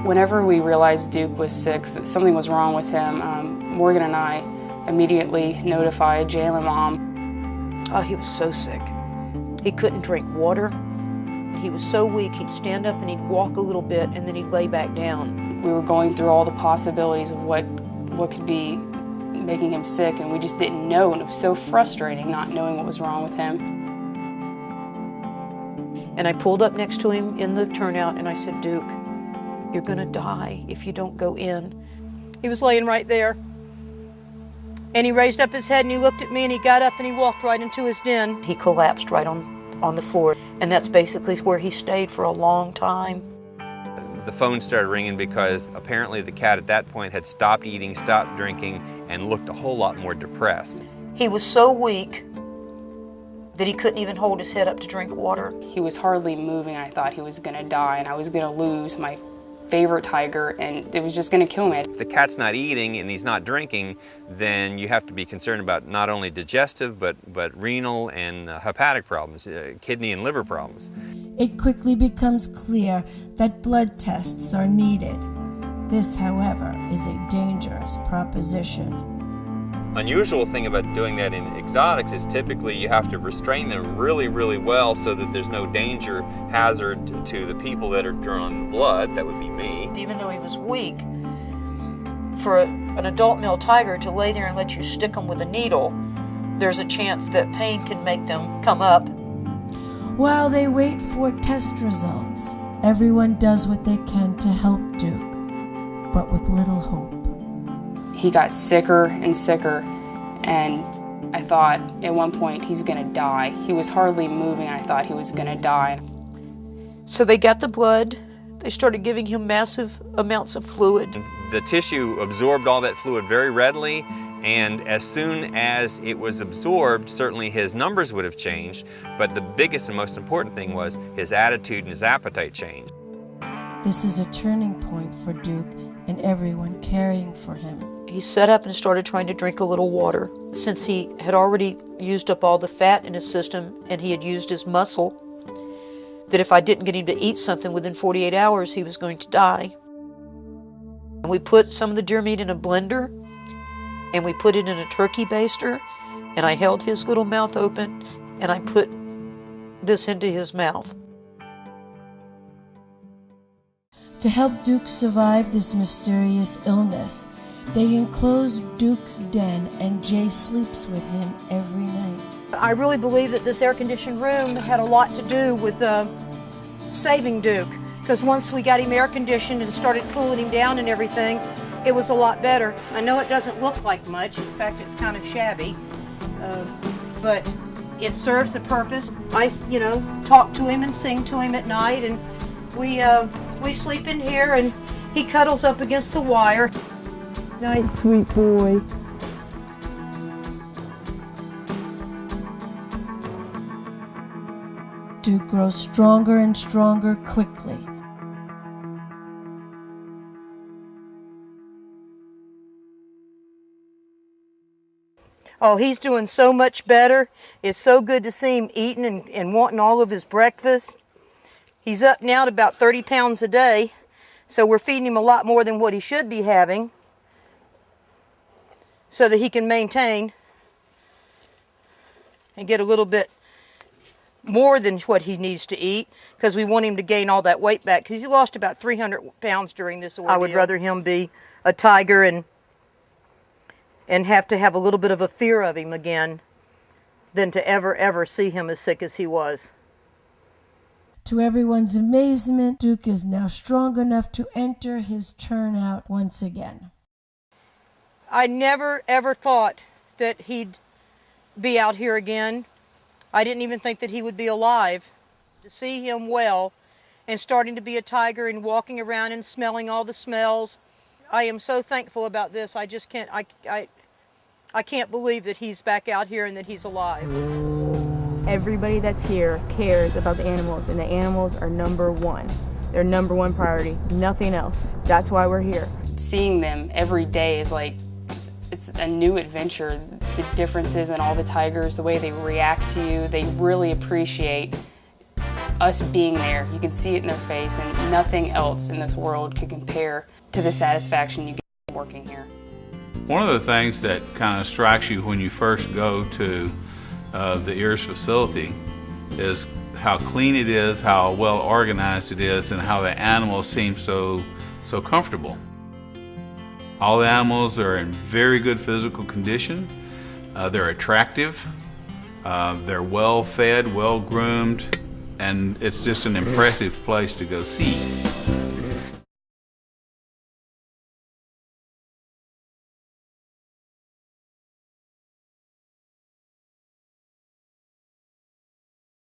Whenever we realized Duke was sick, that something was wrong with him, Morgan and I immediately notified Jay and my mom. Oh, he was so sick. He couldn't drink water. He was so weak, he'd stand up and he'd walk a little bit and then he'd lay back down. We were going through all the possibilities of what could be making him sick, and we just didn't know, and it was so frustrating not knowing what was wrong with him. And I pulled up next to him in the turnout and I said, Duke, you're gonna die if you don't go in. He was laying right there. And he raised up his head and he looked at me and he got up and he walked right into his den. He collapsed right on the floor, and that's basically where he stayed for a long time. The phone started ringing because apparently the cat at that point had stopped eating, stopped drinking, and looked a whole lot more depressed. He was so weak that he couldn't even hold his head up to drink water. He was hardly moving. I thought he was gonna die and I was gonna lose my favorite tiger, and it was just going to kill me. If the cat's not eating and he's not drinking, then you have to be concerned about not only digestive but renal and hepatic problems, kidney and liver problems. It quickly becomes clear that blood tests are needed. This, however, is a dangerous proposition. Unusual thing about doing that in exotics is typically you have to restrain them really, really well so that there's no danger, hazard to the people that are drawing the blood. That would be me. Even though he was weak, for an adult male tiger to lay there and let you stick them with a needle, there's a chance that pain can make them come up. While they wait for test results, everyone does what they can to help Duke, but with little hope. He got sicker and sicker, and I thought at one point he's gonna die. He was hardly moving, and I thought he was gonna die. So they got the blood, they started giving him massive amounts of fluid. The tissue absorbed all that fluid very readily, and as soon as it was absorbed, certainly his numbers would have changed, but the biggest and most important thing was his attitude and his appetite changed. This is a turning point for Duke and everyone caring for him. He sat up and started trying to drink a little water. Since he had already used up all the fat in his system and he had used his muscle, that if I didn't get him to eat something within 48 hours, he was going to die. And we put some of the deer meat in a blender, and we put it in a turkey baster, and I held his little mouth open, and I put this into his mouth. To help Duke survive this mysterious illness, they enclosed Duke's den, and Jay sleeps with him every night. I really believe that this air-conditioned room had a lot to do with saving Duke, because once we got him air-conditioned and started cooling him down and everything, it was a lot better. I know it doesn't look like much. In fact, it's kind of shabby, but it serves the purpose. I, talk to him and sing to him at night, and we sleep in here, and he cuddles up against the wire. Night, sweet boy. Duke grows stronger and stronger quickly. Oh, he's doing so much better. It's so good to see him eating and wanting all of his breakfast. He's up now to about 30 pounds a day, so we're feeding him a lot more than what he should be having so that he can maintain and get a little bit more than what he needs to eat, because we want him to gain all that weight back, because he lost about 300 pounds during this ordeal. I would rather him be a tiger and have to have a little bit of a fear of him again than to ever see him as sick as he was. To everyone's amazement, Duke is now strong enough to enter his turnout once again. I never ever thought that he'd be out here again. I didn't even think that he would be alive. To see him well and starting to be a tiger and walking around and smelling all the smells, I am so thankful about this. I just can't, I can't believe that he's back out here and that he's alive. Everybody that's here cares about the animals, and the animals are number one. They're number one priority, nothing else. That's why we're here. Seeing them every day is like, it's a new adventure. The differences in all the tigers, the way they react to you, they really appreciate us being there, you can see it in their face, and nothing else in this world could compare to the satisfaction you get working here. One of the things that kind of strikes you when you first go to the ears facility is how clean it is, how well organized it is, and how the animals seem so comfortable. All the animals are in very good physical condition. They're attractive. They're well fed, well groomed, and it's just an impressive place to go see.